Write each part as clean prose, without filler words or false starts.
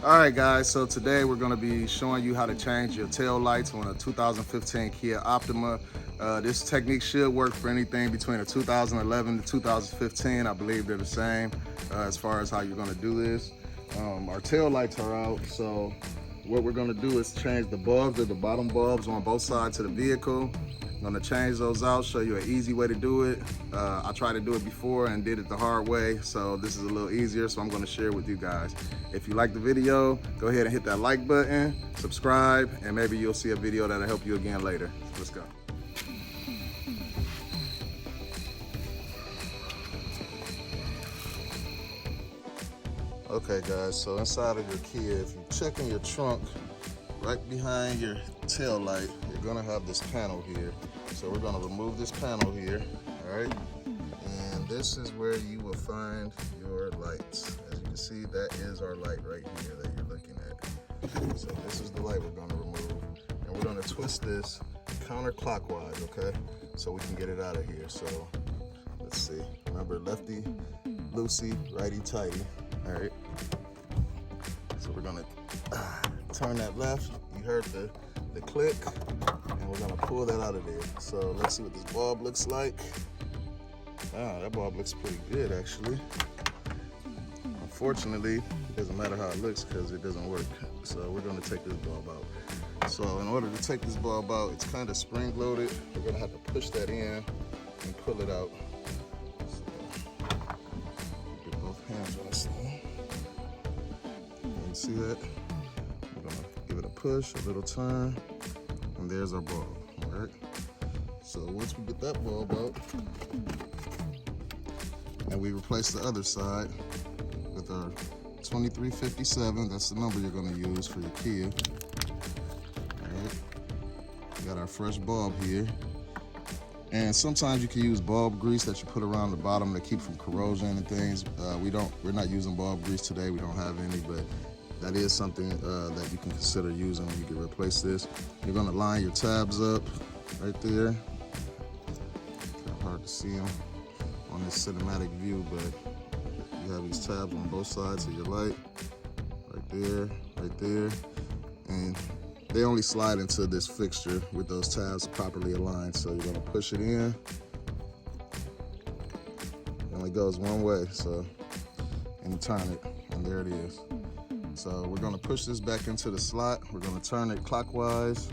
All right, guys, so today we're going to be showing you how to change your tail lights on a 2015 Kia Optima. This technique should work for anything between a 2011 to 2015. I believe they're the same as far as how you're going to do this. Our tail lights are out, so what we're going to do is change the bulbs, or the bottom bulbs on both sides of the vehicle. I'm going to change those out, show you an easy way to do it. I tried to do it before and did it the hard way, so this is a little easier, so I'm going to share it with you guys. If you like the video, go ahead and hit that like button, subscribe, and maybe you'll see a video that'll help you again later. So let's go. Okay guys, so inside of your Kia, if you check in your trunk, right behind your tail light, you're gonna have this panel here. So we're gonna remove this panel here, all right? And this is where you will find your lights. As you can see, that is our light right here that you're looking at. So this is the light we're gonna remove. And we're gonna twist this counterclockwise, okay? So we can get it out of here. So let's see, remember lefty loosey, righty tighty, all right? So we're gonna turn that left. You heard the click, and we're gonna pull that out of there. So let's see what this bulb looks like. That bulb looks pretty good actually. Unfortunately, it doesn't matter how it looks because it doesn't work. So we're gonna take this bulb out. So in order to take this bulb out, it's kind of spring loaded. We're gonna have to push that in and pull it out. So get both hands on this thing. You see that? We're gonna give it a push, a little turn, and there's our bulb, all right? So once we get that bulb out, and we replace the other side with our 2357, that's the number you're gonna use for your Kia, all right? We got our fresh bulb here. And sometimes you can use bulb grease that you put around the bottom to keep from corrosion and things. We're not using bulb grease today, we don't have any, but that is something that you can consider using when you can replace this. You're gonna line your tabs up right there. Kind of hard to see them on this cinematic view, but you have these tabs on both sides of your light, right there, and they only slide into this fixture with those tabs properly aligned. So you're gonna push it in. It only goes one way, so, and you turn it, and there it is. So we're gonna push this back into the slot. We're gonna turn it clockwise,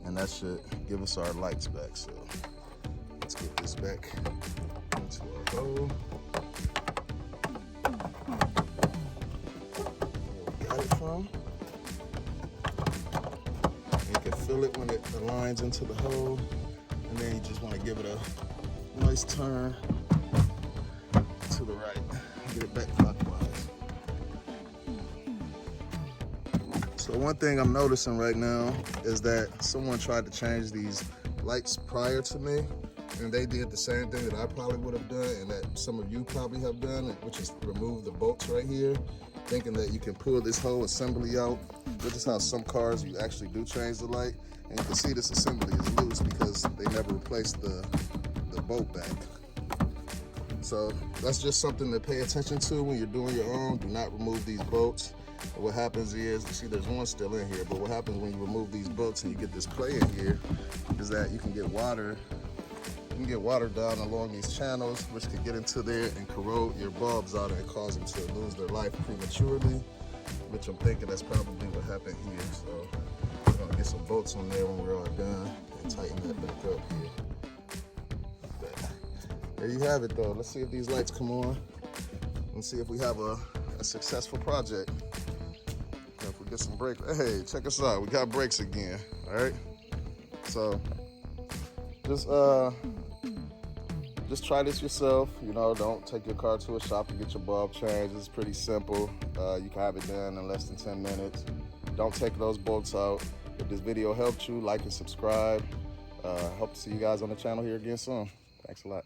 and that should give us our lights back. So let's get this back into our hole. Where we got it from. You can feel it when it aligns into the hole, and then you just wanna give it a nice turn to the right. Get it back clockwise. So one thing I'm noticing right now is that someone tried to change these lights prior to me, and they did the same thing that I probably would have done and that some of you probably have done, which is remove the bolts right here, thinking that you can pull this whole assembly out, which is how some cars you actually do change the light. And you can see this assembly is loose because they never replaced the bolt back. So that's just something to pay attention to when you're doing your own. Do not remove these bolts. What happens is, you see there's one still in here, but what happens when you remove these bolts and you get this clay in here is that you can get water down along these channels, which could get into there and corrode your bulbs out and cause them to lose their life prematurely, which I'm thinking that's probably what happened here. So we're gonna get some bolts on there when we're all done and tighten that back up here. But there you have it though. Let's see if these lights come on and see if we have a successful project. If we get some brakes, hey, check us out. We got brakes again, all right? So just try this yourself. You know, don't take your car to a shop to get your bulb changed. It's pretty simple. You can have it done in less than 10 minutes. Don't take those bolts out. If this video helped you, like and subscribe. Hope to see you guys on the channel here again soon. Thanks a lot.